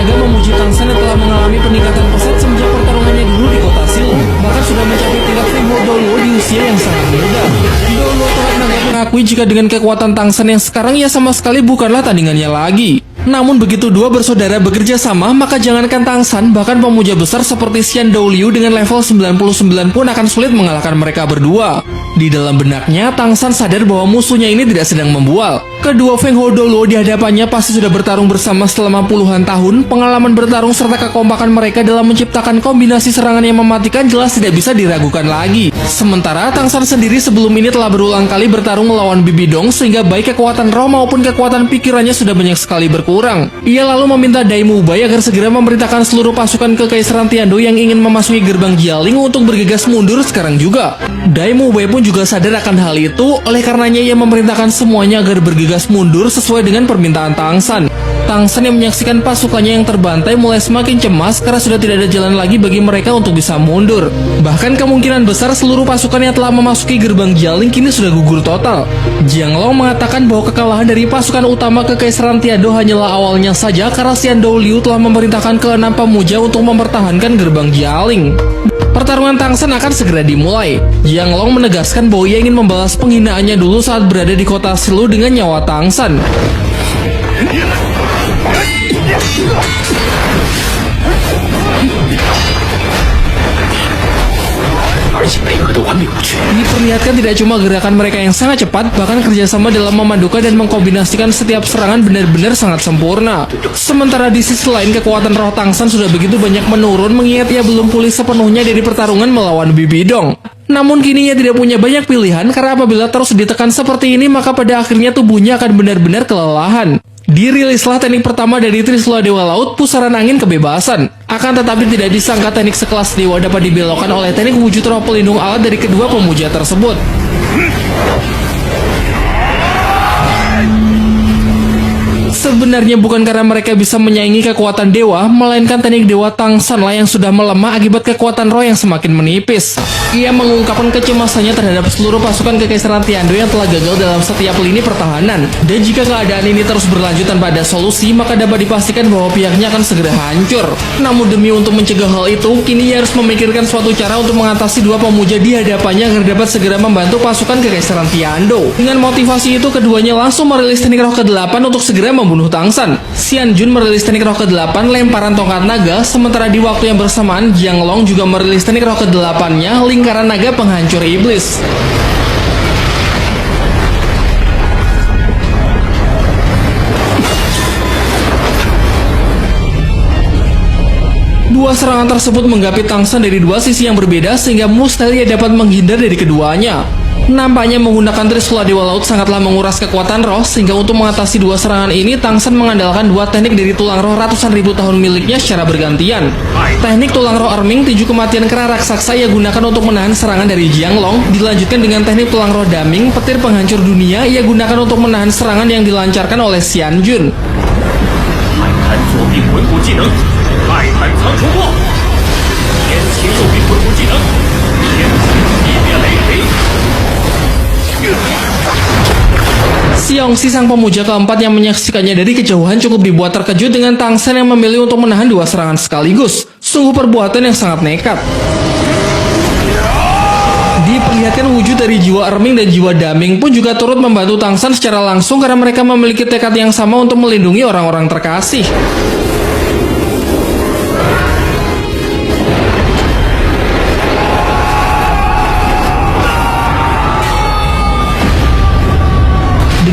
naga memuji Tangsan yang telah mengalami peningkatan pesat semenjak pertarungannya dulu di kota Silu. Bahkan sudah mencapai tingkat Fengho Douluo di usia yang sangat muda. Douluo Tohat Naga mengakui jika dengan kekuatan Tangsan yang sekarang ia sama sekali bukanlah tandingannya lagi. Namun begitu dua bersaudara bekerja sama, maka jangankan Tangsan, bahkan pemuja besar seperti Xian Douliu dengan level 99 pun akan sulit mengalahkan mereka berdua. Di dalam benaknya, Tangsan sadar bahwa musuhnya ini tidak sedang membual. Kedua Fengho Douluo di hadapannya pasti sudah bertarung bersama selama puluhan tahun. Pengalaman bertarung serta kekompakan mereka dalam menciptakan kombinasi serangan yang mematikan jelas tidak bisa diragukan lagi. Sementara Tangsan sendiri sebelum ini telah berulang kali bertarung melawan Bibidong, sehingga baik kekuatan roh maupun kekuatan pikirannya sudah banyak sekali berkurang. Ia lalu meminta Dai Mubai agar segera memerintahkan seluruh pasukan Kekaisaran Tiando yang ingin memasuki gerbang Jialing untuk bergegas mundur sekarang juga. Dai Mubai pun juga sadar akan hal itu, oleh karenanya ia memerintahkan semuanya agar bergegas mundur sesuai dengan permintaan Tangsan. Tangsan yang menyaksikan pasukannya yang terbantai mulai semakin cemas karena sudah tidak ada jalan lagi bagi mereka untuk bisa mundur. Bahkan kemungkinan besar seluruh pasukan yang telah memasuki gerbang Jialing kini sudah gugur total. Jiang Long mengatakan bahwa kekalahan dari pasukan utama Kekaisaran Tiando hanyalah awalnya saja karena Xian Douliu telah memerintahkan ke-6 pemuja untuk mempertahankan gerbang Jialing. Pertarungan Tangsan akan segera dimulai. Jiang Long menegaskan bahwa ia ingin membalas penghinaannya dulu saat berada di kota Silu dengan nyawa Tangsan. Diperlihatkan tidak cuma gerakan mereka yang sangat cepat, bahkan kerjasama dalam memadukan dan mengkombinasikan setiap serangan benar-benar sangat sempurna. Sementara di sisi lain kekuatan roh Tangsan sudah begitu banyak menurun mengingat ia belum pulih sepenuhnya dari pertarungan melawan Bibidong. Namun kini ia tidak punya banyak pilihan karena apabila terus ditekan seperti ini maka pada akhirnya tubuhnya akan benar-benar kelelahan. Dirilislah teknik pertama dari Trisula Dewa Laut, Pusaran Angin Kebebasan. Akan tetapi tidak disangka teknik sekelas dewa dapat dibelokkan oleh teknik wujud roh pelindung alat dari kedua pemuja tersebut. Sebenarnya bukan karena mereka bisa menyaingi kekuatan dewa, melainkan teknik dewa Tangsan lah yang sudah melemah akibat kekuatan roh yang semakin menipis. Ia mengungkapkan kecemasannya terhadap seluruh pasukan Kekaisaran Tiando yang telah gagal dalam setiap lini pertahanan. Dan jika keadaan ini terus berlanjut tanpa ada solusi, maka dapat dipastikan bahwa pihaknya akan segera hancur. Namun demi untuk mencegah hal itu, kini ia harus memikirkan suatu cara untuk mengatasi dua pemuja di hadapannya agar dapat segera membantu pasukan Kekaisaran Tiando. Dengan motivasi itu, keduanya langsung merilis teknik roh ke-8 untuk segera membunuh Tangsan. Xian Jun merilis teknik roh ke-8 lemparan tongkat naga, sementara di waktu yang bersamaan Jiang Long juga merilis teknik roh ke-8-nya lingkaran naga penghancur iblis. Dua serangan tersebut menggapit Tangsan dari dua sisi yang berbeda sehingga mustahil ia dapat menghindar dari keduanya. Nampaknya menggunakan Trisula Dewa Laut sangatlah menguras kekuatan roh, sehingga untuk mengatasi dua serangan ini Tangsan mengandalkan dua teknik dari tulang roh ratusan ribu tahun miliknya secara bergantian. Teknik tulang roh Erming, Tinju Kematian Kera Raksasa ia gunakan untuk menahan serangan dari Jiang Long. Dilanjutkan dengan teknik tulang roh Daming, Petir Penghancur Dunia, ia gunakan untuk menahan serangan yang dilancarkan oleh Xian Jun. Xiongxi sang pemuja keempat yang menyaksikannya dari kejauhan cukup dibuat terkejut dengan Tangsan yang memilih untuk menahan dua serangan sekaligus. Sungguh perbuatan yang sangat nekat. Diperlihatkan wujud dari jiwa Erming dan jiwa Daming pun juga turut membantu Tangsan secara langsung karena mereka memiliki tekad yang sama untuk melindungi orang-orang terkasih.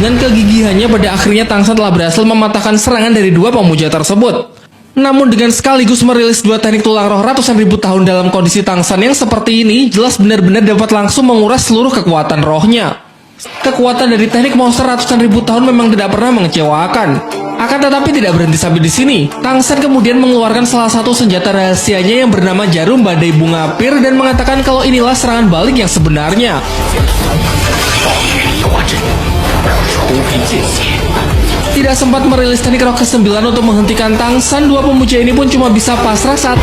Dengan kegigihannya pada akhirnya Tangsan telah berhasil mematahkan serangan dari dua pemuja tersebut. Namun dengan sekaligus merilis dua teknik tulang roh ratusan ribu tahun dalam kondisi Tangsan yang seperti ini, jelas benar-benar dapat langsung menguras seluruh kekuatan rohnya. Kekuatan dari teknik monster ratusan ribu tahun memang tidak pernah mengecewakan. Akan tetapi tidak berhenti sampai di sini. Tangsan kemudian mengeluarkan salah satu senjata rahasianya yang bernama Jarum Badai Bunga Pir dan mengatakan kalau inilah serangan balik yang sebenarnya. Tidak sempat merilis teknik roh ke-9 untuk menghentikan Tangsan, dua pemuja ini pun cuma bisa pasrah saat